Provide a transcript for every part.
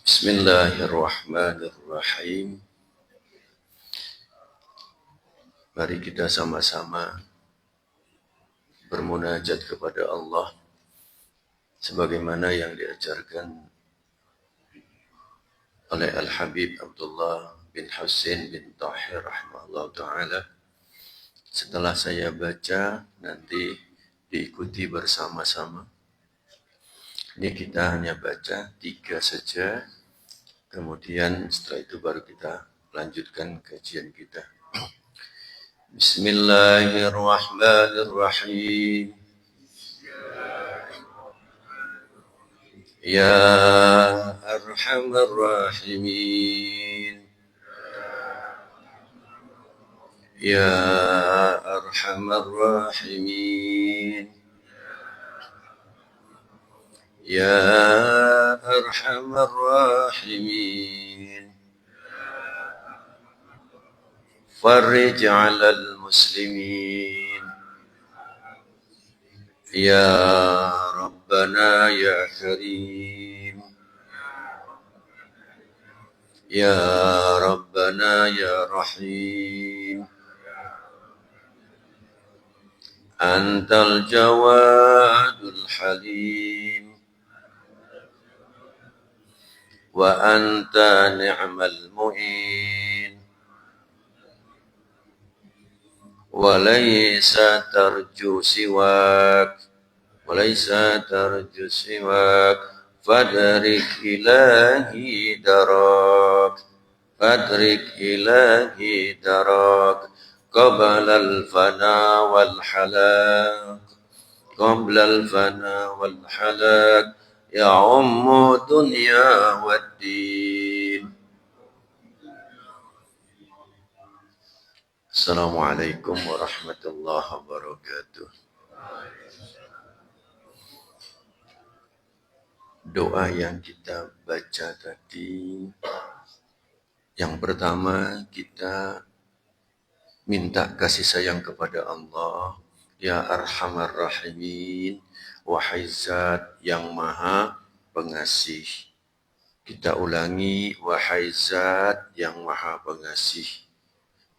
Bismillahirrahmanirrahim. Mari kita sama-sama bermunajat kepada Allah sebagaimana yang diajarkan oleh Al-Habib Abdullah bin Husain bin Tahir rahimahullah ta'ala. Setelah saya baca, nanti diikuti bersama-sama. Ini kita hanya baca 3 saja. Kemudian setelah itu baru kita lanjutkan kajian kita. Bismillahirrahmanirrahim. Ya Arhamar Rahimin. Ya Arhamar Rahimin. Ya Arhamar Rahimin. Farij 'alal muslimin. Ya Rabbana ya Karim. Ya Rabbana ya Rahim. Antal Jawadul Halim. Wa anta ni'mal mu'in. وليس ترجو سواك فادرك إلهي دراك قبل الفنا والحلاك يعم الدنيا والدين. Assalamualaikum warahmatullahi wabarakatuh. Doa yang kita baca tadi, yang pertama kita minta kasih sayang kepada Allah. Ya Arhamar Rahimin, wahai Zat yang Maha Pengasih. Kita ulangi, wahai Zat yang Maha Pengasih.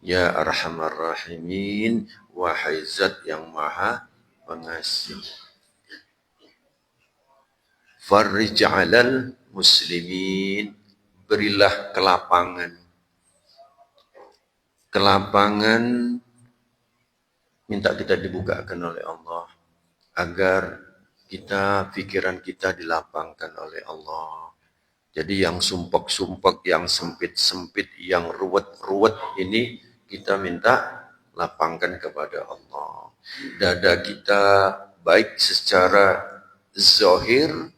Ya Arhamar Rahimin, wahai Zat yang Maha Pengasih. Farij 'alal muslimin, berilah kelapangan. Kelapangan minta kita dibukakan oleh Allah agar pikiran kita dilapangkan oleh Allah. Jadi yang sumpek-sumpek, yang sempit-sempit, yang ruwet-ruwet ini kita minta lapangkan kepada Allah. Dada kita baik secara zahir,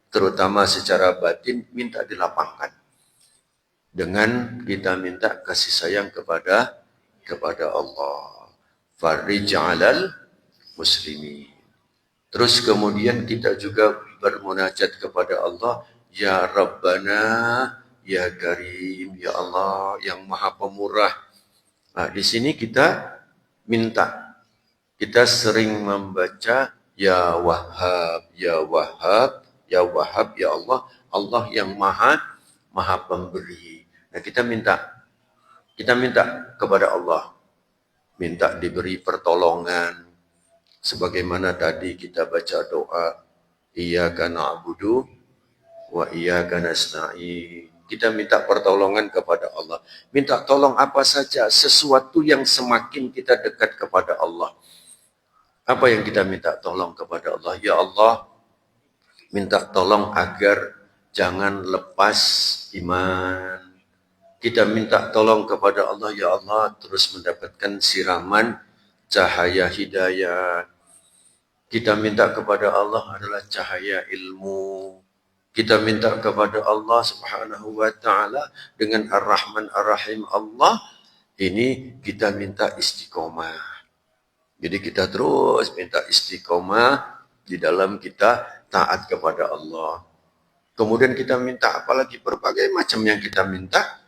terutama secara batin, minta dilapangkan. Dengan kita minta kasih sayang kepada Allah. Farij 'alal muslimin. Terus kemudian kita juga bermunajat kepada Allah. Ya Rabbana, ya Karim, ya Allah yang Maha Pemurah. Nah, di sini kita minta. Kita sering membaca Ya Wahhab, Ya Wahhab, Ya Wahhab, ya Allah, Allah yang Maha Pemberi. Nah, kita minta kepada Allah, minta diberi pertolongan. Sebagaimana tadi kita baca doa, Iyyaka na'budu wa iyyaka nasta'in. Kita minta pertolongan kepada Allah. Minta tolong apa saja, sesuatu yang semakin kita dekat kepada Allah. Apa yang kita minta tolong kepada Allah? Ya Allah, minta tolong agar jangan lepas iman. Kita minta tolong kepada Allah, ya Allah, terus mendapatkan siraman cahaya hidayah. Kita minta kepada Allah adalah cahaya ilmu. Kita minta kepada Allah Subhanahu wa ta'ala dengan Ar-Rahman Ar-Rahim Allah. Ini kita minta istiqomah. Jadi kita terus minta istiqomah di dalam kita taat kepada Allah. Kemudian kita minta apalagi berbagai macam yang kita minta.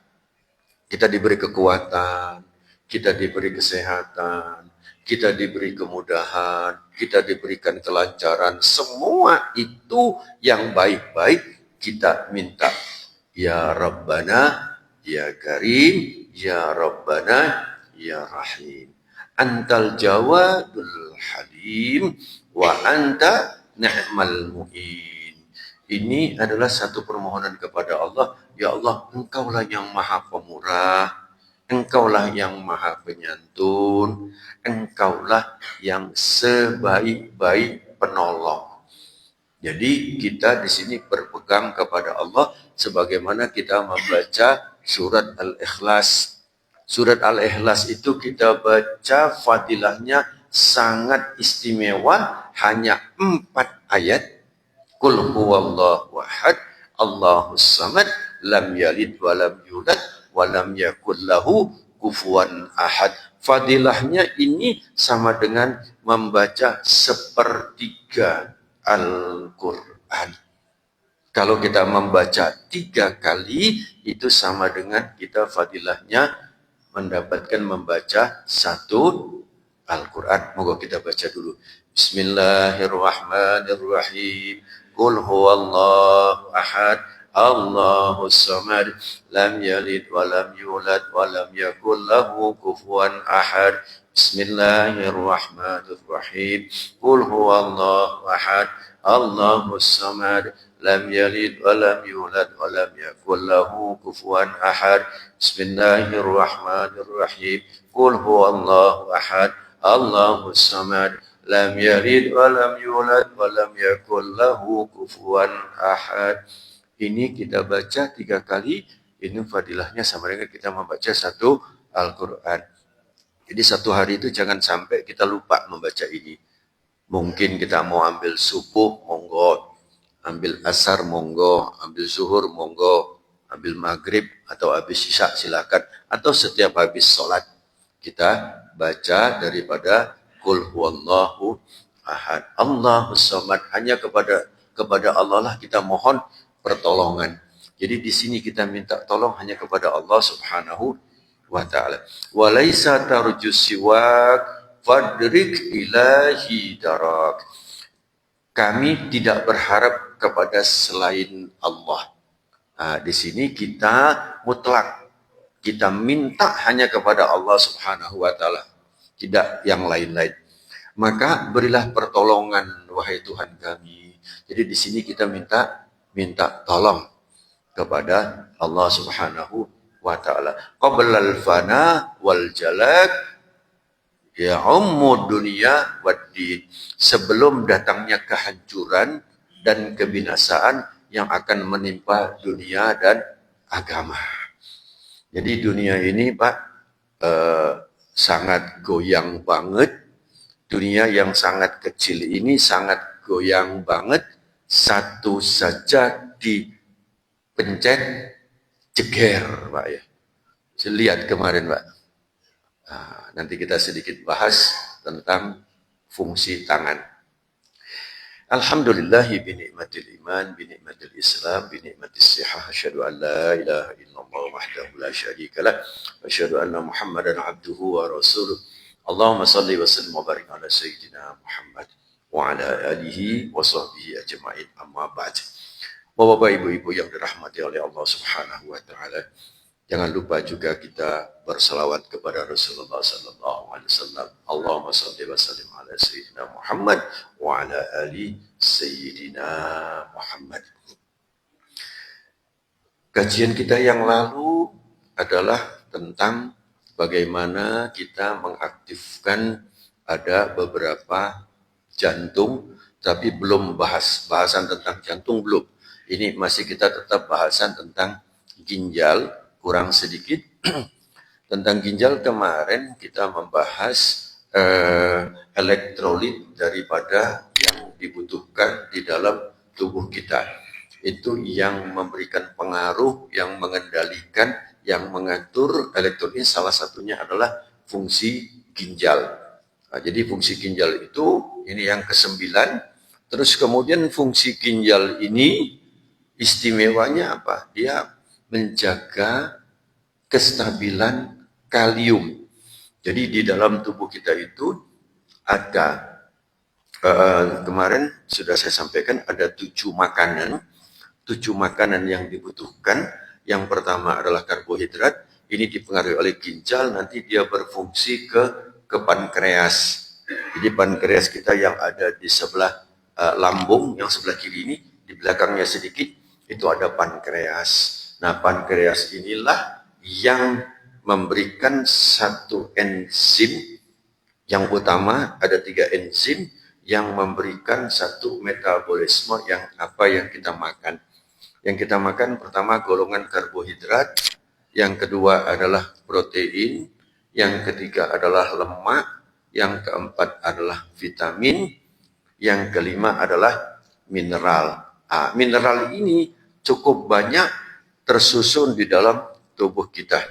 Kita diberi kekuatan, kita diberi kesehatan, kita diberi kemudahan, kita diberikan kelancaran. Semua itu yang baik-baik kita minta. Ya Rabbana, Ya Karim, Ya Rabbana, Ya Rahim. Antal Jawadul Halim, wa anta ni'mal mu'in. Ini adalah satu permohonan kepada Allah. Ya Allah, Engkaulah yang maha pemurah, Engkaulah yang maha penyantun, Engkaulah yang sebaik-baik penolong. Jadi kita di sini berpegang kepada Allah sebagaimana kita membaca surat Al-Ikhlas. Surat Al-Ikhlas itu kita baca fadilahnya sangat istimewa, hanya 4 ayat. Qul huwallahu ahad, Allahus samad, lam yalid wa lam yulad wa lam yakul lahu kufuwan ahad. Fadilahnya ini sama dengan membaca sepertiga Al-Quran. Kalau kita membaca 3 kali, itu sama dengan kita fadilahnya mendapatkan membaca 1 Al-Quran. Moga kita baca dulu. Bismillahirrahmanirrahim. Qul huwallahu ahad, Allahus samad, lam yalid wa lam yulad wa lam yakul lahu kufuwan ahad. Bismillahirrahmanirrahim. Qul huwallahu ahad, Allahus samad, lam yalid wa lam yulad wa lam yakul lahu kufuwan ahad. Bismillahirrahmanirrahim. Qul huwallahu ahad, Allahus samad, lam yalid wa lam yulad wa lam yakul lahu kufuwan ahad. Ini kita baca 3 kali, ini fadilahnya sama dengan kita membaca 1 Al-Quran. Jadi 1 hari itu jangan sampai kita lupa membaca ini. Mungkin kita mau ambil subuh, monggo. Ambil asar, monggo. Ambil zuhur, monggo. Ambil maghrib atau habis isya, silakan. Atau setiap habis sholat kita baca daripada Qul huwallahu ahad, Allahus samad. Hanya kepada Allah lah kita mohon pertolongan. Jadi di sini kita minta tolong hanya kepada Allah Subhanahu wa taala. Wa laisa tarjus siwak fadrik ilahi darak. Kami tidak berharap kepada selain Allah. Nah, di sini kita mutlak. Kita minta hanya kepada Allah Subhanahu wa taala, tidak yang lain-lain. Maka berilah pertolongan wahai Tuhan kami. Jadi di sini kita minta tolong kepada Allah Subhanahu wa taala. Qablal fana wal jalak ya ummud dunya waddin. Sebelum datangnya kehancuran dan kebinasaan yang akan menimpa dunia dan agama. Jadi dunia ini Pak sangat goyang banget. Dunia yang sangat kecil ini sangat goyang banget. Satu saja dipencet jeger Pak ya. Saya lihat kemarin Pak. Nah, nanti kita sedikit bahas tentang fungsi tangan. Alhamdulillahi binikmatil iman, binikmatil islam, binikmatil sihah. Asyhadu an la ilaha illallah wahdahu la syarika lah. Asyhadu anna Muhammadan abduhu wa rasuluh. Allahumma salli wa sallim wa barik ala sayyidina Muhammad wa ala alihi wa sahbihi ajma'in. Amma ba'd. Bapak ibu-ibu yang dirahmati oleh Allah Subhanahu wa taala, jangan lupa juga kita berselawat kepada Rasulullah sallallahu alaihi wasallam. Allahumma shalli wa sallim ala sayyidina Muhammad wa ala ali sayyidina Muhammad. Kajian kita yang lalu adalah tentang bagaimana kita mengaktifkan ada beberapa jantung, tapi belum bahasan tentang jantung belum. Ini masih kita tetap bahasan tentang ginjal, kurang sedikit. Tentang ginjal kemarin kita membahas elektrolit daripada yang dibutuhkan di dalam tubuh kita. Itu yang memberikan pengaruh, yang mengendalikan, yang mengatur elektrolit, salah satunya adalah fungsi ginjal. Nah, jadi fungsi ginjal itu, ini yang ke-9. Terus kemudian fungsi ginjal ini istimewanya apa? Dia menjaga kestabilan kalium. Jadi di dalam tubuh kita itu ada, kemarin sudah saya sampaikan, ada 7 makanan yang dibutuhkan. Yang pertama adalah karbohidrat, ini dipengaruhi oleh ginjal, nanti dia berfungsi ke pankreas. Jadi pankreas kita yang ada di sebelah lambung, yang sebelah kiri ini, di belakangnya sedikit, itu ada pankreas. Nah, pankreas inilah yang memberikan satu enzim yang utama, ada 3 enzim yang memberikan satu metabolisme yang apa yang kita makan. Yang kita makan pertama golongan karbohidrat, yang kedua adalah protein, yang ketiga adalah lemak, yang keempat adalah vitamin, yang kelima adalah mineral. Mineral ini cukup banyak tersusun di dalam tubuh kita.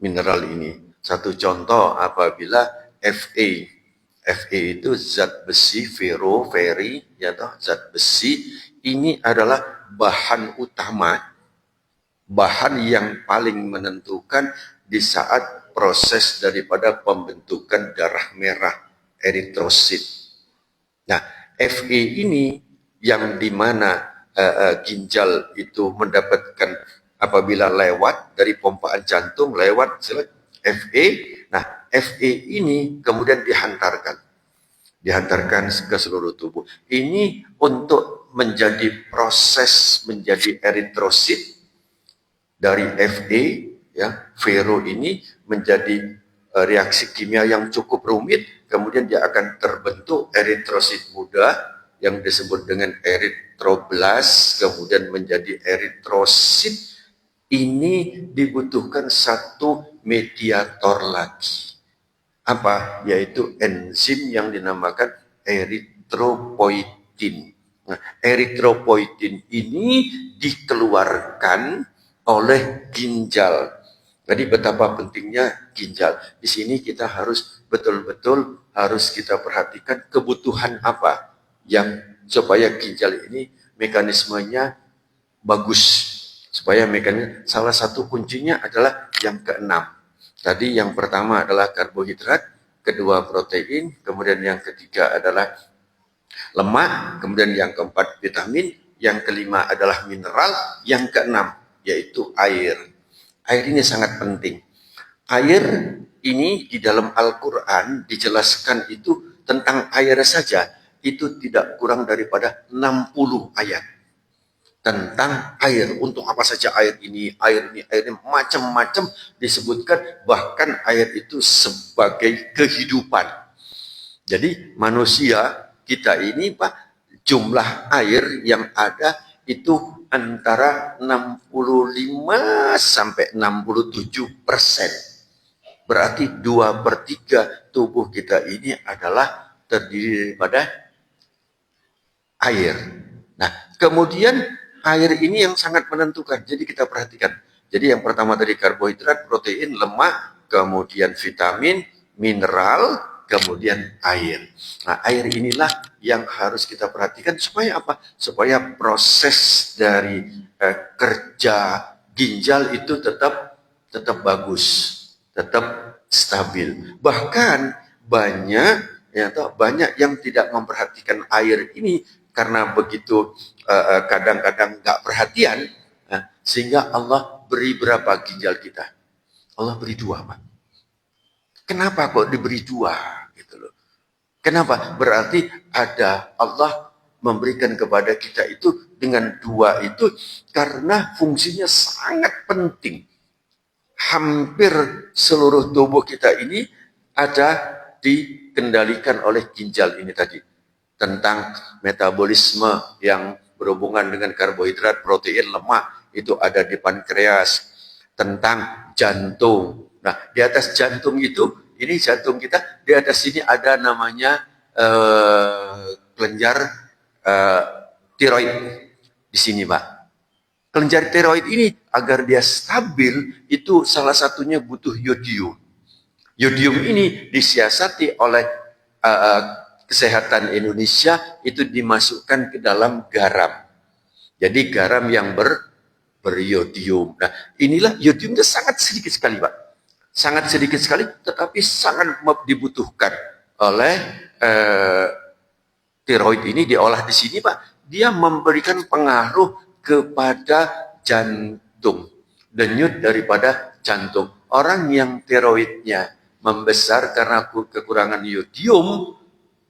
Mineral ini. Satu contoh apabila Fe. Fe itu zat besi, feri, ya toh, zat besi ini adalah bahan utama, bahan yang paling menentukan di saat proses daripada pembentukan darah merah, eritrosit. Nah, Fe ini yang dimana ginjal itu mendapatkan apabila lewat dari pompaan jantung, lewat Fe, nah Fe ini kemudian dihantarkan ke seluruh tubuh. Ini untuk menjadi proses menjadi eritrosit dari Fe, ya, fero ini menjadi reaksi kimia yang cukup rumit, kemudian dia akan terbentuk eritrosit muda yang disebut dengan eritroblas, kemudian menjadi eritrosit. Ini dibutuhkan satu mediator lagi. Apa? Yaitu enzim yang dinamakan eritropoietin. Nah, eritropoietin ini dikeluarkan oleh ginjal. Jadi betapa pentingnya ginjal. Di sini kita harus betul-betul harus kita perhatikan kebutuhan apa yang supaya ginjal ini mekanismenya bagus. Supaya mekanisme salah satu kuncinya adalah yang keenam. Tadi yang pertama adalah karbohidrat, kedua protein, kemudian yang ketiga adalah lemak, kemudian yang keempat vitamin, yang kelima adalah mineral, yang keenam yaitu air. Air ini sangat penting. Air ini di dalam Al-Quran dijelaskan itu tentang air saja, itu tidak kurang daripada 60 ayat. Tentang air, untuk apa saja air ini macam-macam disebutkan, bahkan air itu sebagai kehidupan. Jadi manusia kita ini Pak, jumlah air yang ada itu antara 65 sampai 67%. Berarti 2/3 tubuh kita ini adalah terdiri daripada air. Nah, kemudian air ini yang sangat menentukan. Jadi kita perhatikan. Jadi yang pertama tadi karbohidrat, protein, lemak, kemudian vitamin, mineral, kemudian air. Nah, air inilah yang harus kita perhatikan supaya apa? Supaya proses dari kerja ginjal itu tetap bagus, tetap stabil. Bahkan banyak yang tidak memperhatikan air ini karena begitu kadang-kadang nggak perhatian, sehingga Allah beri berapa ginjal kita? Allah beri 2, Pak. Kenapa kok diberi 2? Gitu loh. Kenapa? Berarti ada Allah memberikan kepada kita itu dengan 2 itu karena fungsinya sangat penting. Hampir seluruh tubuh kita ini ada dikendalikan oleh ginjal ini tadi. Tentang metabolisme yang berhubungan dengan karbohidrat, protein, lemak, itu ada di pankreas. Tentang jantung. Nah, di atas jantung itu, ini jantung kita, di atas sini ada namanya kelenjar tiroid. Di sini, Pak. Kelenjar tiroid ini, agar dia stabil, itu salah satunya butuh yodium. Yodium ini disiasati oleh kesehatan Indonesia, itu dimasukkan ke dalam garam. Jadi garam yang beryodium. Nah, inilah yodium itu sangat sedikit sekali, Pak. Sangat sedikit sekali, tetapi sangat dibutuhkan oleh tiroid ini diolah di sini, Pak. Dia memberikan pengaruh kepada jantung. denyut daripada jantung. Orang yang tiroidnya membesar karena kekurangan yodium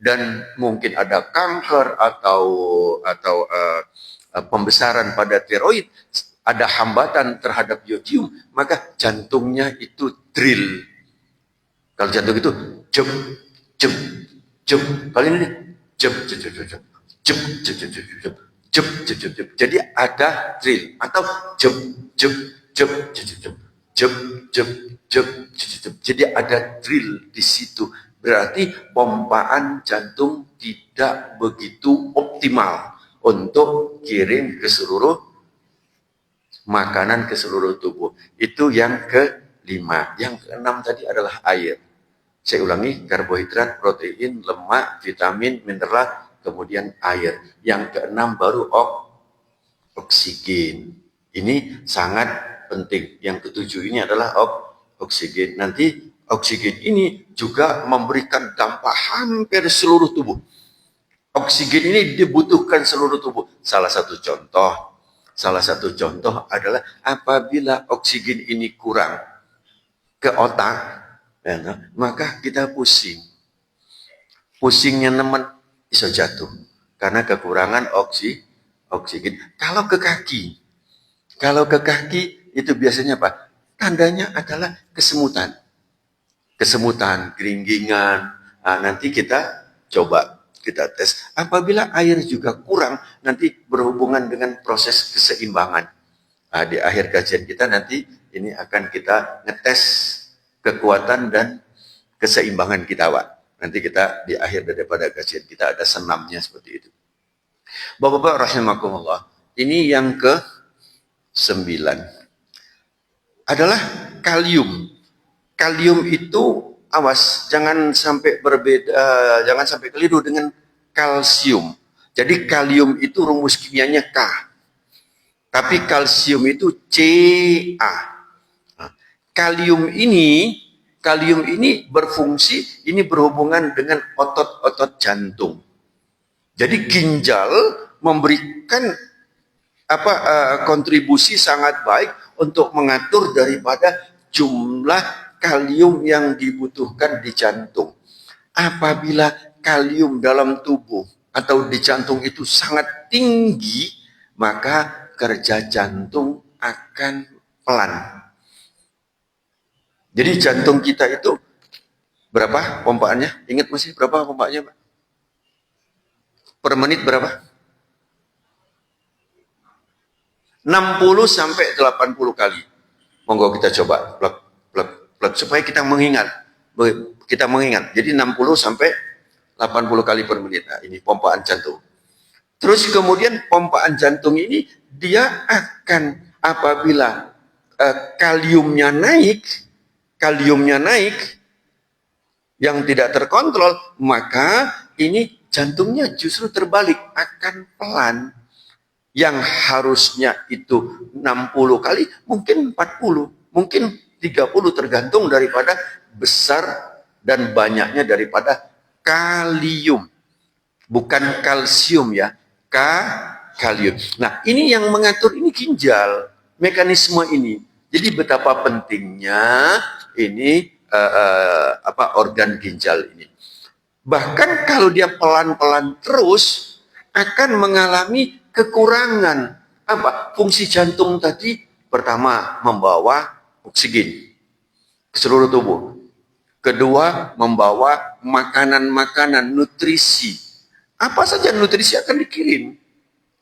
dan mungkin ada kanker atau pembesaran pada tiroid, ada hambatan terhadap yodium, maka jantungnya itu drill. Kalau jantung itu jep jep jep, kali ini jep jep jep jep jep jep jep jep jep jep jep jep jep. Jadi ada drill atau jep jep jep jep jep jep jep jep jep. Jadi ada drill di situ. Berarti pompaan jantung tidak begitu optimal untuk kirim ke seluruh makanan ke seluruh tubuh. Itu yang kelima. Yang keenam tadi adalah air. Saya ulangi, karbohidrat, protein, lemak, vitamin, mineral, kemudian air. Yang keenam baru oksigen. Ini sangat penting. Yang ketujuh ini adalah oksigen. Nanti oksigen ini juga memberikan dampak hampir seluruh tubuh. Oksigen ini dibutuhkan seluruh tubuh. Salah satu contoh adalah apabila oksigen ini kurang ke otak, ya, maka kita pusing. Pusingnya nemen bisa jatuh karena kekurangan oksigen. Kalau ke kaki itu biasanya apa? Tandanya adalah kesemutan, keringgingan. Nah, nanti kita coba kita tes. Apabila air juga kurang, nanti berhubungan dengan proses keseimbangan. Nah, di akhir kajian kita nanti ini akan kita ngetes kekuatan dan keseimbangan kita, Pak. Nanti kita di akhir daripada kajian kita ada senamnya seperti itu. Bapak-bapak rahimakumullah, ini yang ke-9 adalah kalium. Kalium itu awas, jangan sampai berbeda, jangan sampai keliru dengan kalsium. Jadi kalium itu rumus kimianya K. Tapi kalsium itu Ca. Nah, kalium ini berfungsi, ini berhubungan dengan otot-otot jantung. Jadi ginjal memberikan kontribusi sangat baik untuk mengatur daripada jumlah kalium yang dibutuhkan di jantung. Apabila kalium dalam tubuh atau di jantung itu sangat tinggi, maka kerja jantung akan pelan. Jadi jantung kita itu berapa pompaannya? Ingat masih berapa pompaannya, Pak? Per menit berapa? 60 sampai 80 kali. Monggo kita coba plug supaya kita mengingat. Jadi 60 sampai 80 kali per menit. Nah, ini pompaan jantung. Terus kemudian pompaan jantung ini dia akan apabila kaliumnya naik yang tidak terkontrol, maka ini jantungnya justru terbalik, akan pelan. Yang harusnya itu 60 kali, mungkin 40, mungkin 30, tergantung daripada besar dan banyaknya daripada kalium. Bukan kalsium ya, kalium. Nah, ini yang mengatur ini ginjal, mekanisme ini. Jadi betapa pentingnya ini organ ginjal ini. Bahkan kalau dia pelan-pelan terus akan mengalami kekurangan fungsi jantung tadi. Pertama, membawa oksigen ke seluruh tubuh. Kedua, membawa makanan-makanan, nutrisi. Apa saja nutrisi akan dikirim,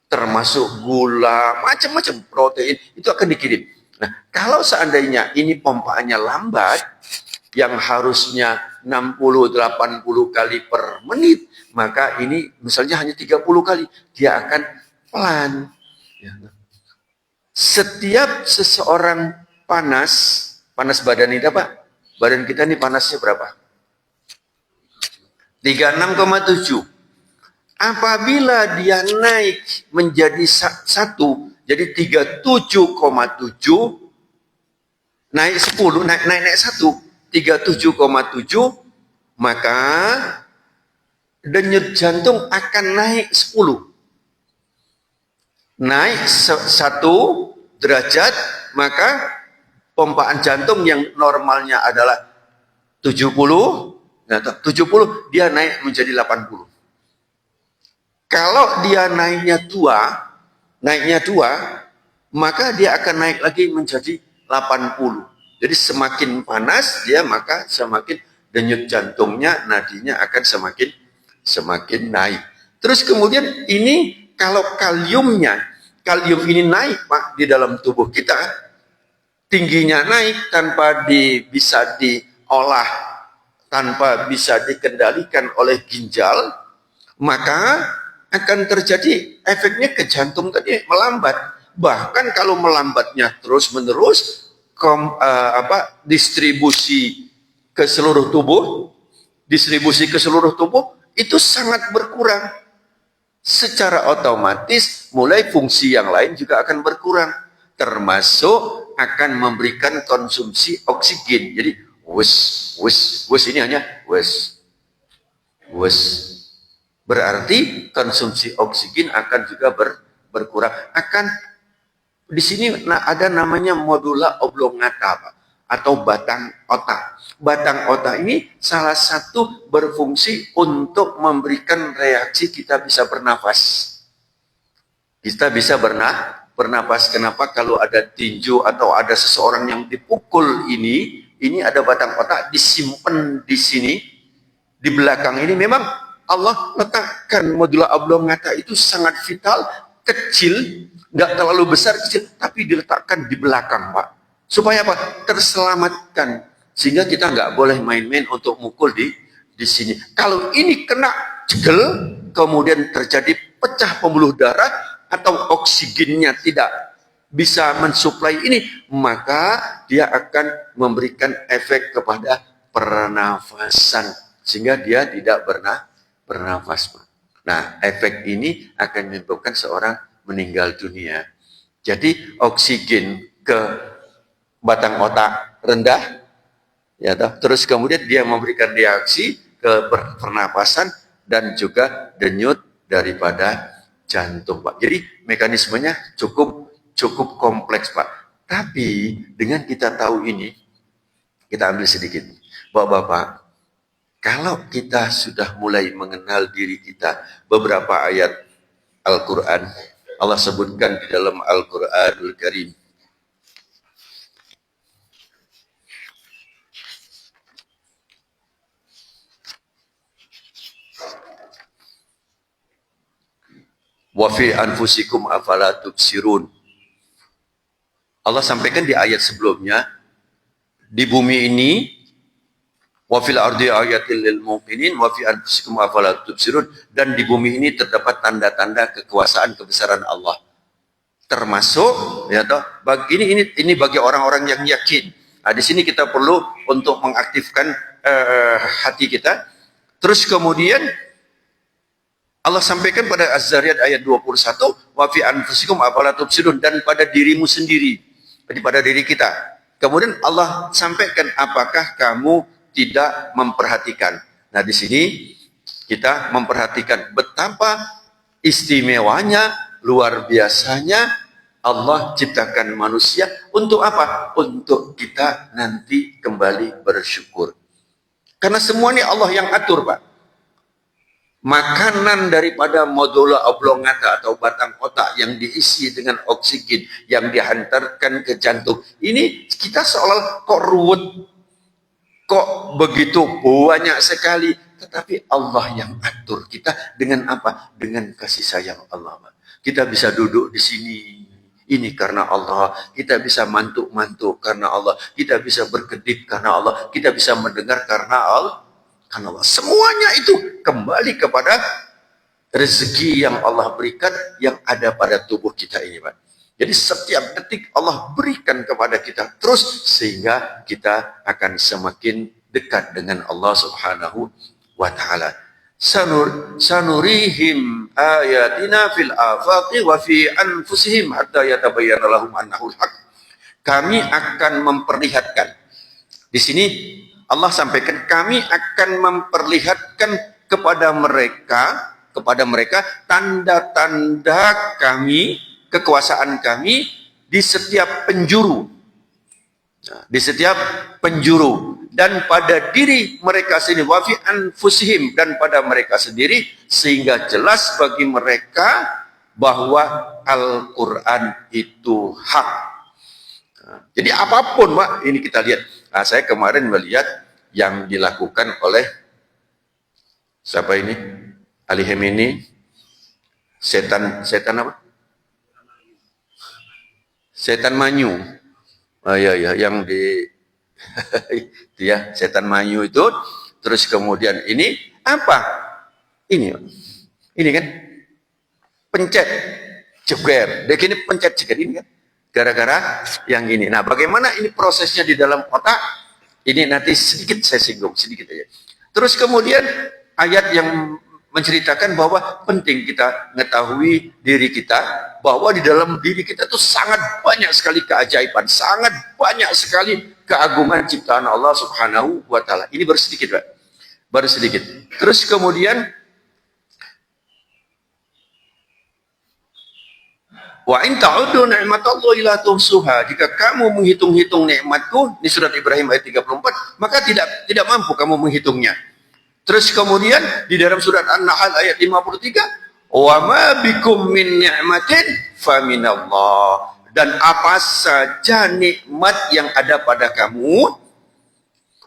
termasuk gula, macam-macam protein, itu akan dikirim. Nah, kalau seandainya ini pompaannya lambat, yang harusnya 60-80 kali per menit, maka ini misalnya hanya 30 kali, dia akan pelan. Setiap seseorang panas badan ini, Pak, badan kita ini panasnya berapa? 36,7. Apabila dia naik menjadi 1, jadi 37,7, naik 10, naik 1, 37,7, maka denyut jantung akan naik 10. Naik 1 derajat, maka pompaan jantung yang normalnya adalah 70, 70 dia naik menjadi 80. Kalau dia naiknya 2, maka dia akan naik lagi menjadi 80. Jadi semakin panas dia, maka semakin denyut jantungnya, nadinya akan semakin naik. Terus kemudian ini kalau kalium ini naik Pak di dalam tubuh kita, tingginya naik tanpa bisa diolah, tanpa bisa dikendalikan oleh ginjal, maka akan terjadi efeknya ke jantung tadi melambat. Bahkan kalau melambatnya terus-menerus, distribusi ke seluruh tubuh itu sangat berkurang. Secara otomatis mulai fungsi yang lain juga akan berkurang, termasuk akan memberikan konsumsi oksigen. Jadi wes ini hanya wes. Berarti konsumsi oksigen akan juga berkurang. Di sini ada namanya modula oblongata, Pak, atau batang otak. Batang otak ini salah satu berfungsi untuk memberikan reaksi kita bisa bernafas. Kita bisa bernafas. Kenapa? Kalau ada tinju atau ada seseorang yang dipukul ini ada batang otak disimpan di sini, di belakang ini. Memang Allah letakkan modula oblongata itu sangat vital, kecil, nggak terlalu besar, kecil, tapi diletakkan di belakang, Pak. Supaya apa? Terselamatkan. Sehingga kita nggak boleh main-main untuk mukul di sini. Kalau ini kena jegel, kemudian terjadi pecah pembuluh darah atau oksigennya tidak bisa mensuplai ini, maka dia akan memberikan efek kepada pernafasan sehingga dia tidak bernafas. Nah, efek ini akan menyebabkan seorang meninggal dunia. Jadi oksigen ke batang otak rendah, ya toh. Terus kemudian dia memberikan reaksi ke pernapasan dan juga denyut daripada jantung, Pak. Jadi mekanismenya cukup kompleks, Pak. Tapi dengan kita tahu ini, kita ambil sedikit, Bapak-bapak. Kalau kita sudah mulai mengenal diri kita, beberapa ayat Al-Quran, Allah sebutkan di dalam Al-Quranul Karim. Wa fi anfusikum afala tubsirun. Allah sampaikan di ayat sebelumnya, di bumi ini, wa fil ardi ayatil lil mu'minin wa fi anfusikum afala tubsirun, dan di bumi ini terdapat tanda-tanda kekuasaan kebesaran Allah. Termasuk ya toh, ini bagi orang-orang yang yakin. Nah, di sini kita perlu untuk mengaktifkan hati kita. Terus kemudian Allah sampaikan pada Az-Zariyat ayat 21, wa fi anfusikum afala tubsirun, dan pada dirimu sendiri, jadi pada diri kita. Kemudian Allah sampaikan, apakah kamu tidak memperhatikan? Nah, di sini kita memperhatikan betapa istimewanya, luar biasanya Allah ciptakan manusia untuk apa? Untuk kita nanti kembali bersyukur. Karena semua ini Allah yang atur, Pak. Makanan daripada modula oblongata atau batang otak yang diisi dengan oksigen yang dihantarkan ke jantung. Ini kita seolah kok ruwet, kok begitu banyak sekali. Tetapi Allah yang atur kita dengan apa? Dengan kasih sayang Allah. Kita bisa duduk di sini, ini karena Allah. Kita bisa mantuk-mantuk karena Allah. Kita bisa berkedip karena Allah. Kita bisa mendengar karena Allah. Karena Allah. Semuanya itu kembali kepada rezeki yang Allah berikan yang ada pada tubuh kita ini, Pak. Jadi setiap detik Allah berikan kepada kita terus, sehingga kita akan semakin dekat dengan Allah Subhanahu wa ta'ala. Sanurihim ayatina fil afaqi wa fi anfusihim hatta yatabayyana lahum annahu al-haq. Kami akan memperlihatkan. Di sini Allah sampaikan, kami akan memperlihatkan kepada mereka tanda-tanda kami, kekuasaan kami di setiap penjuru. Di setiap penjuru dan pada diri mereka sendiri, wa fi anfusihim, dan pada mereka sendiri, sehingga jelas bagi mereka bahwa Al-Quran itu hak. Jadi apapun, Pak, ini kita lihat. Nah, saya kemarin melihat yang dilakukan oleh siapa ini? Ali Khamenei, setan apa? Setan Manyu. Oh iya, yang di itu ya, setan Manyu itu. Terus kemudian ini apa? Ini kan pencet jeger. Dia kini pencet jeger ini kan. Gara-gara yang ini. Nah, bagaimana ini prosesnya di dalam otak? Ini nanti sedikit saya singgung, sedikit aja. Terus kemudian ayat yang menceritakan bahwa penting kita mengetahui diri kita, bahwa di dalam diri kita itu sangat banyak sekali keajaiban, sangat banyak sekali keagungan ciptaan Allah Subhanahu wa Ta'ala. Ini baru sedikit, Pak. Baru sedikit. Terus kemudian wa in ta'uddu ni'matallahi la tuhsuha. Jika kamu menghitung-hitung nikmatku, ini surat Ibrahim ayat 34, maka tidak mampu kamu menghitungnya. Terus kemudian di dalam surat An-Nahl ayat 53, wa ma bikum min ni'matin faminallah. Dan apa saja nikmat yang ada pada kamu,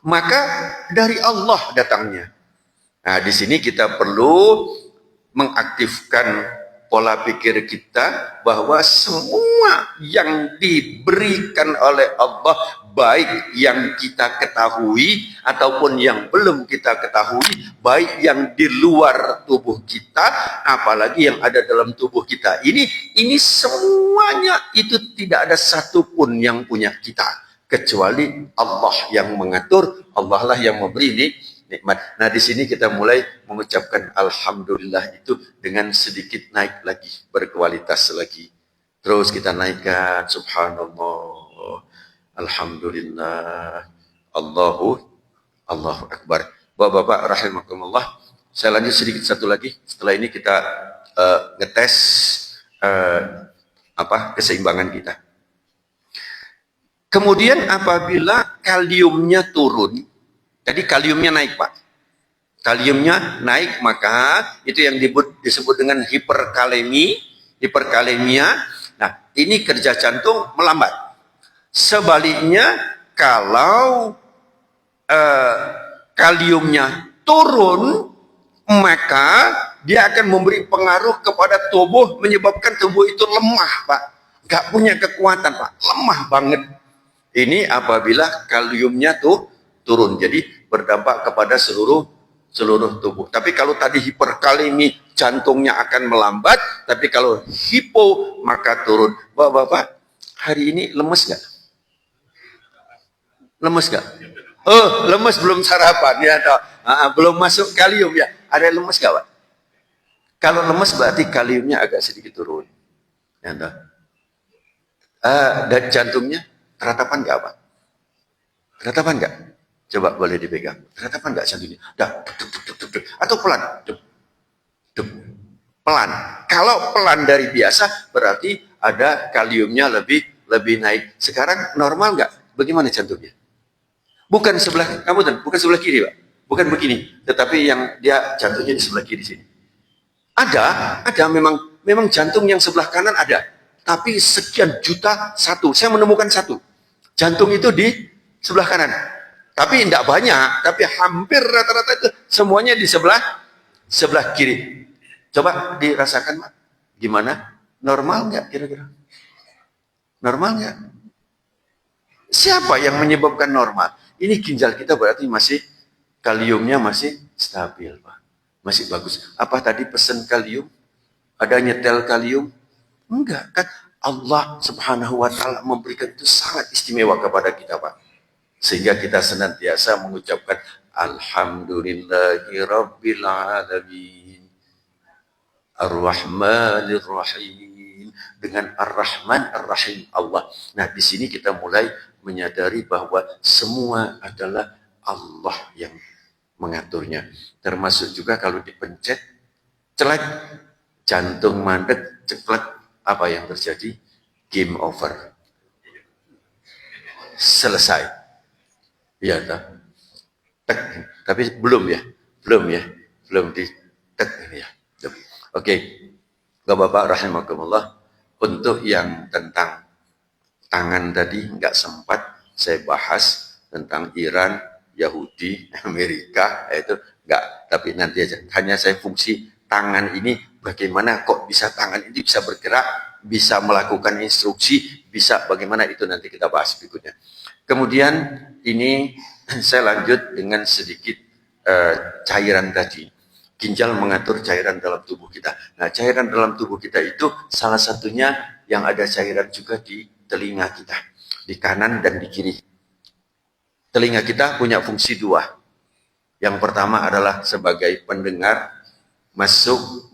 maka dari Allah datangnya. Nah, di sini kita perlu mengaktifkan pola pikir kita bahwa semua yang diberikan oleh Allah, baik yang kita ketahui ataupun yang belum kita ketahui, baik yang di luar tubuh kita, apalagi yang ada dalam tubuh kita, ini semuanya itu tidak ada satupun yang punya kita, kecuali Allah yang mengatur, Allah lah yang memberi ini nikmat. Nah, di sini kita mulai mengucapkan alhamdulillah itu dengan sedikit naik lagi, berkualitas lagi. Terus kita naikkan subhanallah, alhamdulillah, Allahu akbar. Bapak-bapak rahimakumullah, saya lanjut sedikit satu lagi. Setelah ini kita ngetes keseimbangan kita. Kemudian apabila kaliumnya turun, jadi kaliumnya naik, Pak. Kaliumnya naik, maka itu yang disebut dengan hiperkalemia. Nah, ini kerja jantung melambat. Sebaliknya, kalau kaliumnya turun, maka dia akan memberi pengaruh kepada tubuh, menyebabkan tubuh itu lemah, Pak. Gak punya kekuatan, Pak. Lemah banget. Ini apabila kaliumnya turun, jadi berdampak kepada seluruh tubuh. Tapi kalau tadi hiperkalemi, jantungnya akan melambat, tapi kalau hipo maka turun. Bapak-bapak, hari ini lemes nggak? Lemes nggak? Oh, lemes belum sarapan ya, belum masuk kalium ya. Ada lemes nggak, Pak? Kalau lemes berarti kaliumnya agak sedikit turun. Ya, dan jantungnya teratapan nggak, Pak? Teratapan nggak? Coba boleh dipegang. Teratapan nggak jantungnya? Atau pelan? Pelan. Kalau pelan dari biasa, berarti ada kaliumnya lebih naik. Sekarang normal nggak? Bagaimana jantungnya? Bukan sebelah kamu, bukan sebelah kiri, Pak. Bukan begini. Tetapi yang dia jantungnya di sebelah kiri sini. Ada memang jantung yang sebelah kanan ada. Tapi sekian juta satu. Saya menemukan satu. Jantung itu di sebelah kanan. Tapi tidak banyak, tapi hampir rata-rata itu semuanya di sebelah kiri. Coba dirasakan, Pak. Gimana? Normal nggak kira-kira? Normal nggak? Siapa yang menyebabkan normal? Ini ginjal kita berarti masih kaliumnya masih stabil, Pak. Masih bagus. Apa tadi pesan kalium? Ada nyetel kalium? Enggak, kan? Allah Subhanahu wa Ta'ala memberikan itu sangat istimewa kepada kita, Pak. Sehingga kita senantiasa mengucapkan alhamdulillahi rabbil alamin ar-rahmanir rahim, dengan ar-rahman ar-rahim Allah. Nah, di sini kita mulai menyadari bahwa semua adalah Allah yang mengaturnya. Termasuk juga kalau dipencet celek, jantung mandek, ceklek, apa yang terjadi? Game over. selesai. Iya tak? Tek. Tapi belum ya, belum di tek ini ya. Oke, Bapak-bapak rahimakumullah, untuk yang tentang tangan tadi nggak sempat saya bahas tentang Iran, Yahudi, Amerika, itu nggak. Tapi nanti aja. Hanya saya fungsi tangan ini, bagaimana kok bisa tangan ini bisa bergerak, bisa melakukan instruksi, bisa bagaimana itu nanti kita bahas berikutnya. Kemudian ini saya lanjut dengan sedikit cairan tadi. Ginjal mengatur cairan dalam tubuh kita. Nah, cairan dalam tubuh kita itu salah satunya yang ada cairan juga di telinga kita, di kanan dan di kiri. Telinga kita punya fungsi dua. Yang pertama adalah sebagai pendengar, masuk,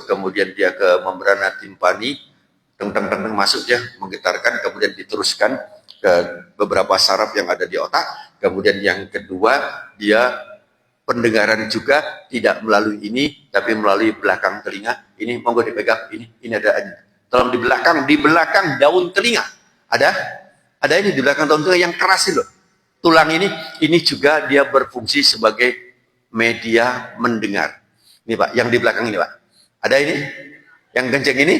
kemudian dia ke membrana timpani, teng masuk dia menggetarkan, kemudian diteruskan ke beberapa saraf yang ada di otak. Kemudian yang kedua, dia pendengaran juga tidak melalui ini, tapi melalui belakang telinga. Ini monggo dipegang. Ini ada. Tolong di belakang daun telinga. Ada ini di belakang daun telinga yang keras itu. Tulang ini juga dia berfungsi sebagai media mendengar. Ini Pak, yang di belakang ini Pak. Ada ini, yang kenceng ini.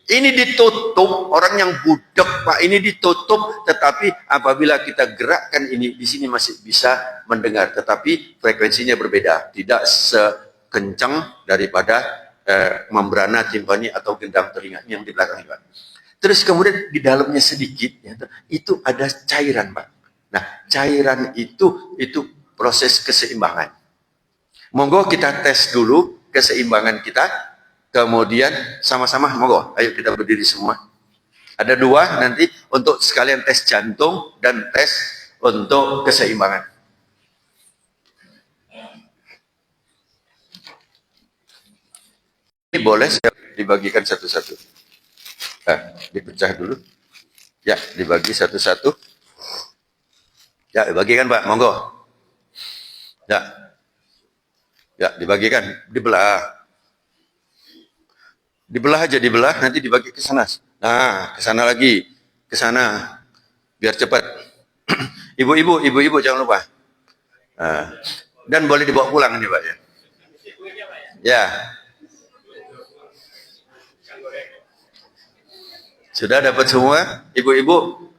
Ini ditutup, orang yang budek Pak, ini ditutup, tetapi apabila kita gerakkan ini, di sini masih bisa mendengar, tetapi frekuensinya berbeda, tidak sekencang daripada membrana timpani atau gendang telinga yang di belakang ini Pak. Terus kemudian di dalamnya sedikit, ya, itu ada cairan Pak. Nah, cairan itu proses keseimbangan. Monggo kita tes dulu keseimbangan kita. Kemudian sama-sama, monggo, ayo kita berdiri semua. Ada dua nanti untuk sekalian tes jantung dan tes untuk keseimbangan. Ini boleh dibagikan satu-satu. Nah, dipecah dulu. Ya, dibagi satu-satu. Ya, dibagikan Pak, monggo. Ya, dibagikan, dibelah. Dibelah aja, nanti dibagi ke sana. Nah, ke sana lagi, ke sana, biar cepat. Ibu-ibu jangan lupa. Nah, dan boleh dibawa pulang nih Pak ya. Ya. Sudah dapat semua, ibu-ibu?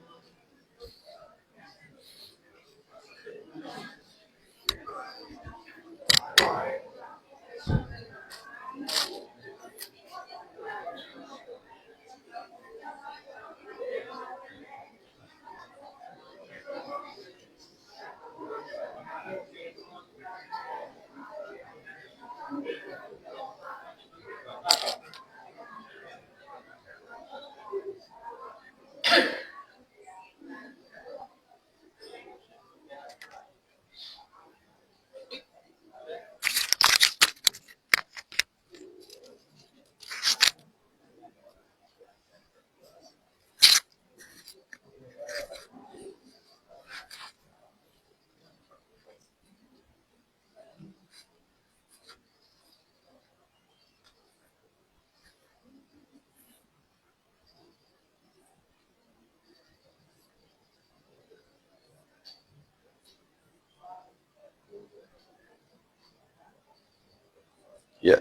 Ya.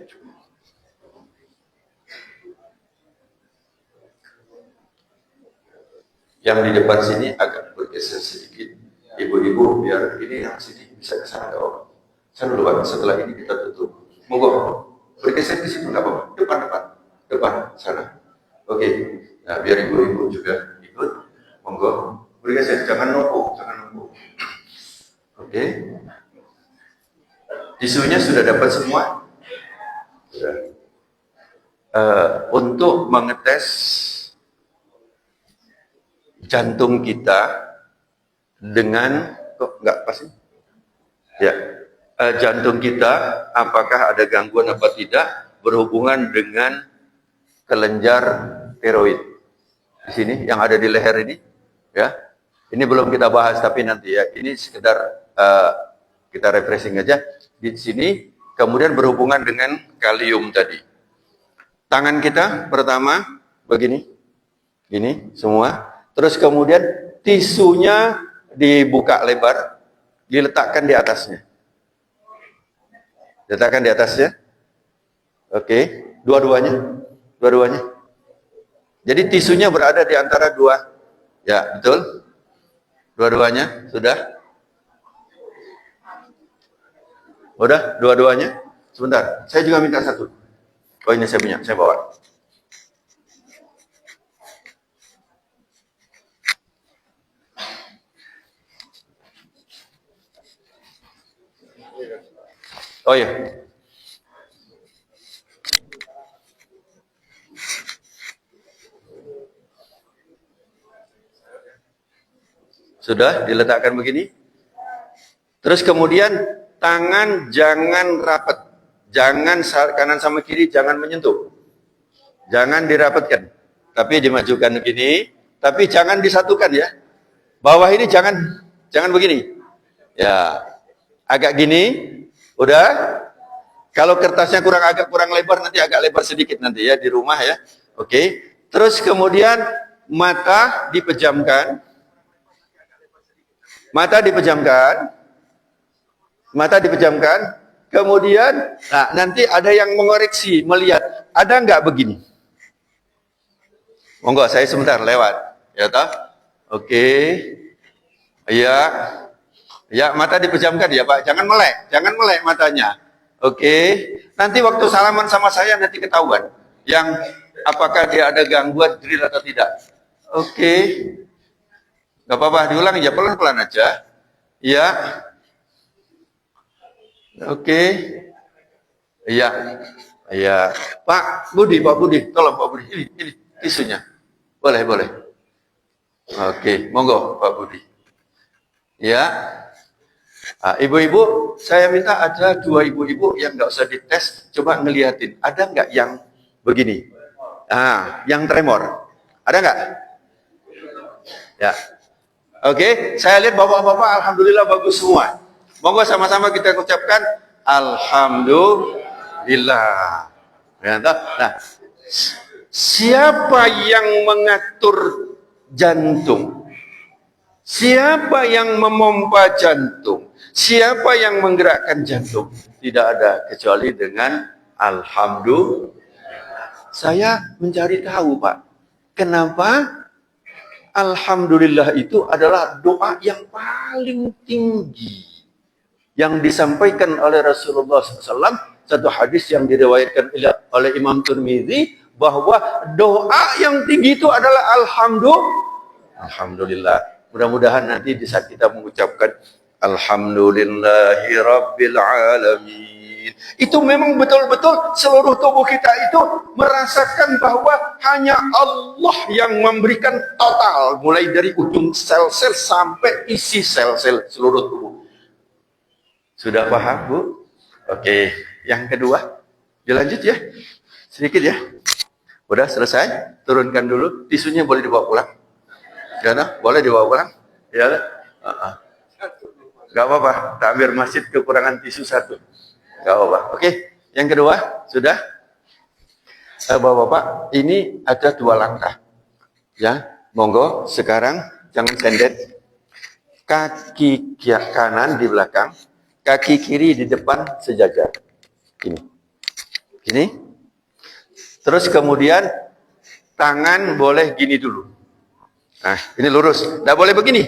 Yang di depan sini agak bergeser sedikit. Ibu-ibu biar ini yang sini bisa ke sana. Saya dulu Pak, setelah ini kita tutup. Monggo, bergeser di sini nggak apa-apa. Depan sana. Oke. Nah, biar ibu-ibu juga ikut. Monggo, bergeser, jangan numpuk. Oke. Tisunya sudah dapat semua? Sudah. Untuk mengetes jantung kita dengan kok nggak pasti? Ya, jantung kita apakah ada gangguan apa tidak berhubungan dengan kelenjar tiroid di sini yang ada di leher ini, ya. Ini belum kita bahas tapi nanti ya. Ini sekedar kita refreshing aja di sini. Kemudian berhubungan dengan kalium tadi. Tangan kita pertama begini, ini semua. Terus kemudian tisunya dibuka lebar, diletakkan di atasnya. Letakkan di atasnya. Oke, dua-duanya. Jadi tisunya berada di antara dua. Ya, betul. Dua-duanya sudah. Udah, dua-duanya. Sebentar, saya juga minta satu. Oh, ini saya punya, saya bawa. Oh ya. Sudah diletakkan begini. Terus kemudian tangan jangan rapat. Jangan kanan sama kiri jangan menyentuh. Jangan dirapatkan. Tapi dimajukan begini, tapi jangan disatukan ya. Bawah ini jangan begini. Ya. Agak gini. Udah. Kalau kertasnya agak kurang lebar, nanti agak lebar sedikit nanti ya di rumah ya. Oke. Terus kemudian mata dipejamkan. Mata dipejamkan. Kemudian, nah, nanti ada yang mengoreksi, melihat. Ada nggak begini? Monggo, saya sebentar lewat. Ya toh? Oke. Iya. Ya, mata dipejamkan ya Pak. Jangan melek matanya. Oke. Nanti waktu salaman sama saya nanti ketahuan. Yang apakah dia ada gangguan drill atau tidak. Oke. Gak apa-apa, diulang aja, pelan-pelan aja. Iya. Oke. Iya. Iya. Pak Budi, tolong Pak Budi. Ini tisunya. Boleh. Oke, monggo Pak Budi. Ya. Nah, ibu-ibu, saya minta ada 2 ibu-ibu yang nggak usah dites, coba ngeliatin. Ada nggak yang begini? Ah, yang tremor. Ada nggak? Ya. Oke, saya lihat bapak-bapak alhamdulillah bagus semua. Monggo sama-sama kita ucapkan alhamdulillah. Nah, siapa yang mengatur jantung? Siapa yang memompa jantung? Siapa yang menggerakkan jantung? Tidak ada kecuali dengan alhamdulillah. Saya mencari tahu, Pak. Kenapa? Alhamdulillah itu adalah doa yang paling tinggi yang disampaikan oleh Rasulullah SAW. Satu hadis yang diriwayatkan oleh Imam Tirmidzi bahwa doa yang tinggi itu adalah alhamdulillah. Mudah-mudahan nanti di saat kita mengucapkan alhamdulillahi rabbil alamin, itu memang betul-betul seluruh tubuh kita itu merasakan bahwa hanya Allah yang memberikan total, mulai dari ujung sel-sel sampai isi sel-sel seluruh tubuh. Sudah paham, Bu? Oke, yang kedua dilanjut ya, sedikit ya. Udah selesai, turunkan dulu, tisunya boleh dibawa pulang. Ya, nah? Boleh dibawa pulang? Ya, gak apa-apa, takmir masjid kekurangan tisu 1. Gak apa-apa. Oke, yang kedua sudah. Bapak-bapak, ini ada 2 langkah. Ya, monggo sekarang jangan sendet. Kaki kanan di belakang, kaki kiri di depan sejajar. Gini. Terus kemudian tangan boleh gini dulu. Nah, ini lurus. Tidak boleh begini.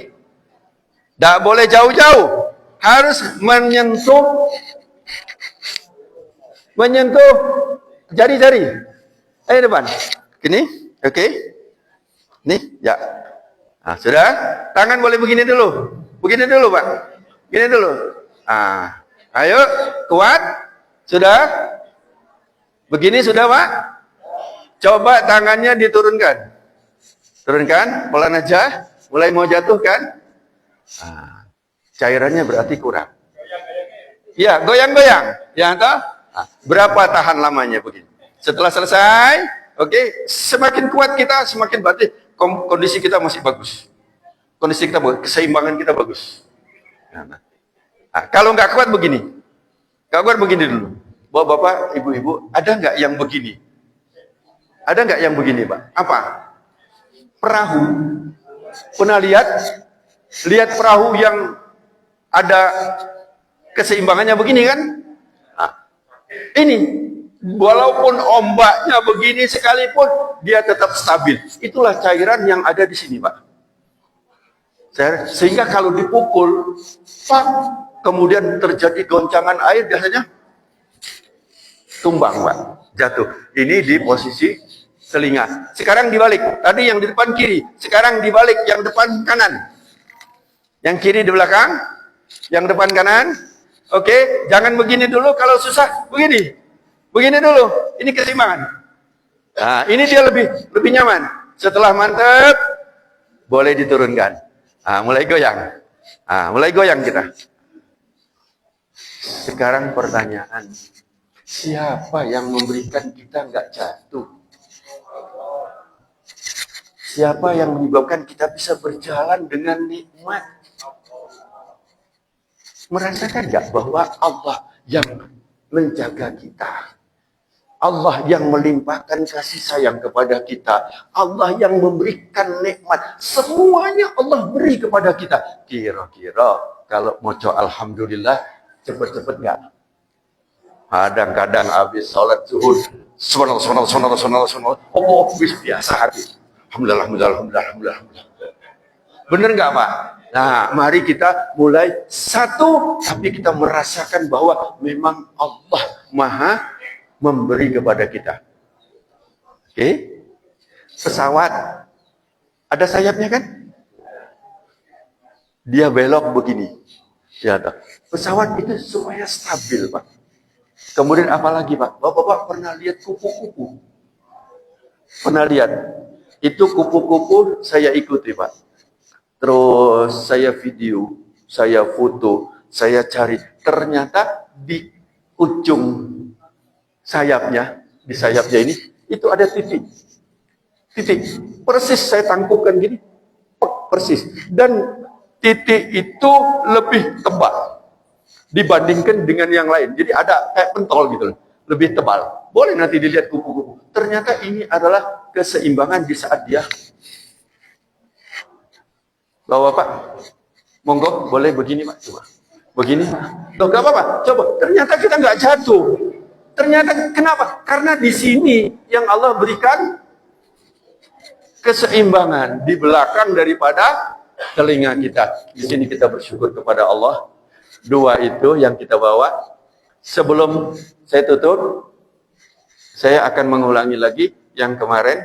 Tidak boleh jauh-jauh. Harus menyentuh jari-jari. Ayo depan. Gini, oke. Nih, ya. Nah, sudah. Tangan boleh begini dulu. Begini dulu, Pak. Begini dulu. Ah, ayo, kuat. Sudah. Begini sudah, Pak. Coba tangannya diturunkan. Turunkan, pelan aja. Mulai mau jatuh kan? Ah, cairannya berarti kurang. Ya, goyang-goyang. Ya, toh? Berapa tahan lamanya begini? Setelah selesai, oke, semakin kuat kita, semakin berarti kondisi kita masih bagus. Kondisi kita bagus, keseimbangan kita bagus. Nah, kalau nggak kuat begini, dulu. Bapak, ibu-ibu, ada nggak yang begini? Ada nggak yang begini, Pak? Apa? Perahu. Pernah lihat? Lihat perahu yang ada keseimbangannya begini kan? Nah, ini walaupun ombaknya begini sekalipun dia tetap stabil. Itulah cairan yang ada di sini, Pak. Sehingga kalau dipukul, pak, kemudian terjadi goncangan air, biasanya tumbang, Pak, jatuh. Ini di posisi telinga. Sekarang dibalik. Tadi yang di depan kiri, sekarang dibalik yang depan kanan. Yang kiri di belakang, yang depan kanan. Oke, jangan begini dulu, kalau susah begini. Begini dulu. Ini keseimbangan. Nah, ini dia lebih nyaman. Setelah mantap, boleh diturunkan. Nah, mulai goyang. Nah, mulai goyang kita. Sekarang pertanyaan, siapa yang memberikan kita nggak jatuh? Siapa yang menyebabkan kita bisa berjalan dengan nikmat? Merasakan nggak bahwa Allah yang menjaga kita? Allah yang melimpahkan kasih sayang kepada kita. Allah yang memberikan nikmat. Semuanya Allah beri kepada kita. Kira-kira kalau moco alhamdulillah, cepet-cepet nggak? Kadang-kadang habis sholat zuhur, sonol. Oh, biasa hati. Alhamdulillah. Bener nggak, Pak? Nah, mari kita mulai satu, tapi kita merasakan bahwa memang Allah Maha memberi kepada kita. Oke? Pesawat ada sayapnya kan? Dia belok begini. Ya, pesawat itu supaya stabil, Pak. Kemudian apalagi, Pak? Bapak pernah lihat kupu-kupu? Pernah lihat? Itu kupu-kupu saya ikuti, Pak. Terus saya video, saya foto, saya cari. Ternyata di ujung sayapnya, di sayapnya ini, itu ada titik. Persis saya tangkupkan gini. Persis. Dan titik itu lebih tebal dibandingkan dengan yang lain. Jadi ada kayak pentol gitu loh. Lebih tebal. Boleh nanti dilihat kupu-kupu. Ternyata ini adalah keseimbangan di saat dia. Bapak, monggo, boleh begini, Pak, coba. Begini, loh, gak apa-apa, coba. Ternyata kita nggak jatuh. Ternyata kenapa? Karena di sini yang Allah berikan keseimbangan di belakang daripada telinga kita. Di sini kita bersyukur kepada Allah. Dua itu yang kita bawa. Sebelum saya tutup, saya akan mengulangi lagi yang kemarin.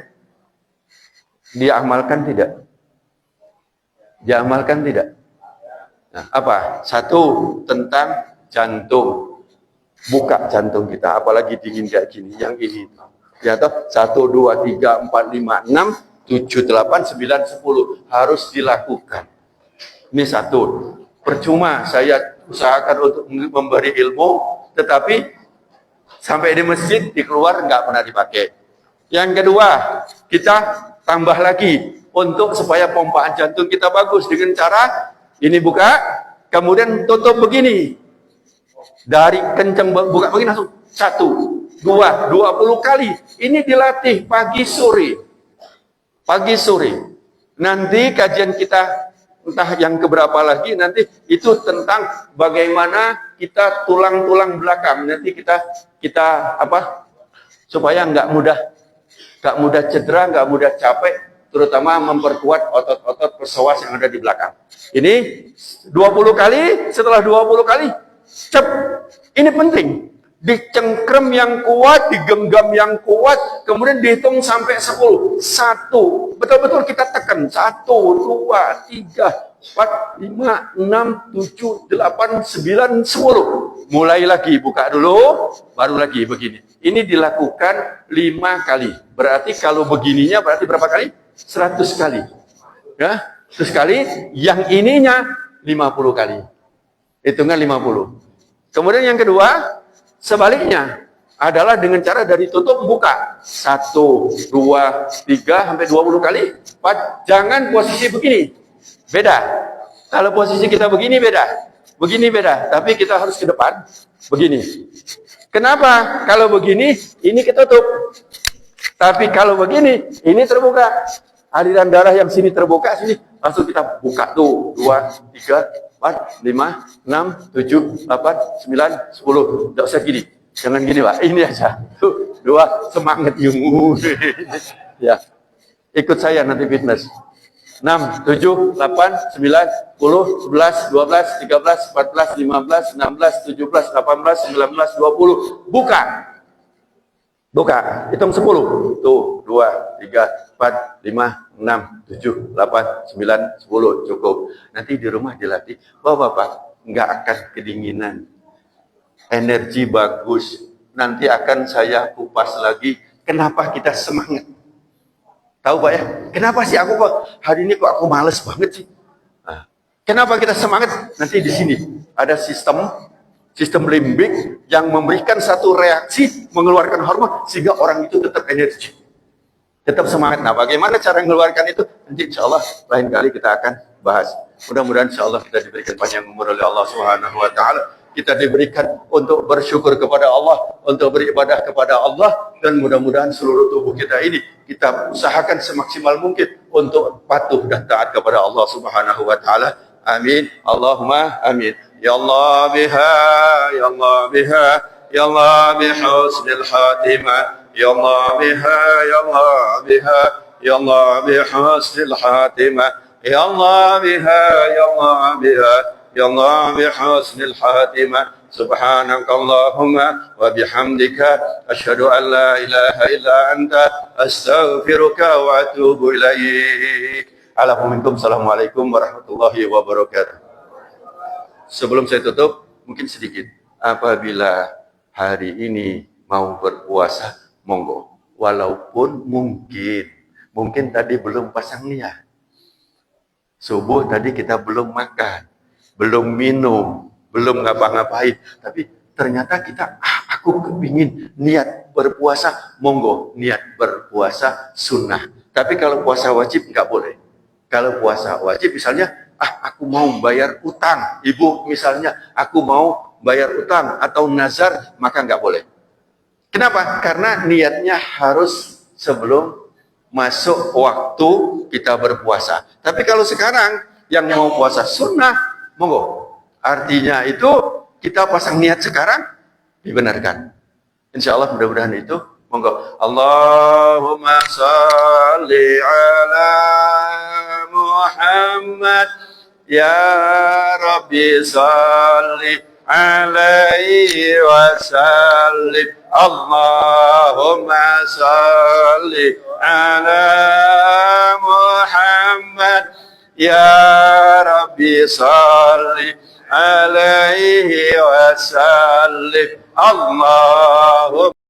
Diamalkan tidak? Diamalkan tidak? Nah, apa? Satu, tentang jantung. Buka jantung kita, apalagi dingin kayak gini. Yang ini. Ya toh? 1, 2, 3, 4, 5, 6, 7, 8, 9, 10. Harus dilakukan. Ini satu. Percuma saya usahakan untuk memberi ilmu, tetapi sampai di masjid, di keluar nggak pernah dipakai. Yang kedua, kita tambah lagi untuk supaya pompaan jantung kita bagus dengan cara ini buka, kemudian tutup begini. Dari kenceng buka begini langsung 1, 2, 20 kali. Ini dilatih pagi sore. Pagi sore. Nanti kajian kita entah yang keberapa lagi nanti itu tentang bagaimana kita tulang-tulang belakang. Nanti kita apa? Supaya nggak mudah cedera, nggak mudah capek, terutama memperkuat otot-otot psoas yang ada di belakang. Ini 20 kali, setelah 20 kali, cep. Ini penting. Dicengkrem yang kuat, digenggam yang kuat, kemudian dihitung sampai 10. 1. Betul-betul kita tekan. 1, 2, 3, 4, 5, 6, 7, 8, 9, 10. Mulai lagi, buka dulu, baru lagi begini. Ini dilakukan 5 kali. Berarti kalau begininya berarti berapa kali? 100 kali. Ya, 100 kali. Yang ininya 50 kali. Hitungan 50. Kemudian yang kedua, sebaliknya adalah dengan cara dari tutup buka. 1, 2, 3 sampai 20 kali. Jangan posisi begini. Beda. Kalau posisi kita begini beda. Begini beda, tapi kita harus ke depan. Begini. Kenapa? Kalau begini, ini ketutup. Tapi kalau begini, ini terbuka. aliran darah yang sini terbuka, sini langsung kita buka tuh. 2, 3, 4, 5, 6, 7, 8, 9, 10. Tidak usah gini. Jangan gini, Pak. Ini aja. Tuh, 2, semangat ilmu. Ya. Ikut saya nanti fitness. 6, 7, 8, 9, 10, 11, 12, 13, 14, 15, 16, 17, 18, 19, 20. Buka. Buka. Hitung 10. Tuh, 2, 3, 4, 5, 6, 7, 8, 9, 10. Cukup. Nanti di rumah dilatih. Bapak, nggak akan kedinginan. Energi bagus. Nanti akan saya kupas lagi. Kenapa kita semangat? Tahu Pak ya? Kenapa sih aku Pak? Hari ini kok aku males banget sih? Nah, kenapa kita semangat? Nanti di sini ada sistem limbik yang memberikan satu reaksi mengeluarkan hormon sehingga orang itu tetap energi, tetap semangat. Nah, bagaimana cara mengeluarkan itu? Nanti insya Allah lain kali kita akan bahas. Mudah-mudahan insya Allah kita diberikan panjang umur oleh Allah Subhanahu Wa Taala. Kita diberikan untuk bersyukur kepada Allah, untuk beribadah kepada Allah, dan mudah-mudahan seluruh tubuh kita ini kita usahakan semaksimal mungkin untuk patuh dan taat kepada Allah Subhanahu Wa Taala. Amin. Allahumma amin. Ya Allah biha, ya Allah biha, ya Allah bihusnil khatimah, ya Allah biha, ya Allah biha, ya Allah bihusnil khatimah, ya Allah biha, ya Allah biha. Ya Allah bihusnil khatimah. Subhanaka Allahumma wa bihamdika asyhadu an la ilaha illa anta astaghfiruka wa atubu ilaik. Assalamualaikum warahmatullahi wabarakatuh. Sebelum saya tutup, mungkin sedikit. Apabila hari ini mau berpuasa, monggo. Walaupun mungkin tadi belum pasang niat. Subuh tadi kita belum makan, belum minum, belum ngapa-ngapain, tapi ternyata kita, aku kepingin niat berpuasa, monggo, niat berpuasa sunnah. Tapi kalau puasa wajib nggak boleh. Kalau puasa wajib misalnya, aku mau bayar utang, ibu misalnya, aku mau bayar utang atau nazar, maka nggak boleh. Kenapa? Karena niatnya harus sebelum masuk waktu kita berpuasa. Tapi kalau sekarang yang mau puasa sunnah, monggo. Artinya itu kita pasang niat sekarang dibenarkan. Insya Allah mudah-mudahan itu. Monggo. Allahumma salli ala Muhammad. Ya Rabbi salli alaihi wasallim. Allahumma salli ala Muhammad. Ya Rabbi salli alaihi wasallim. Allahumma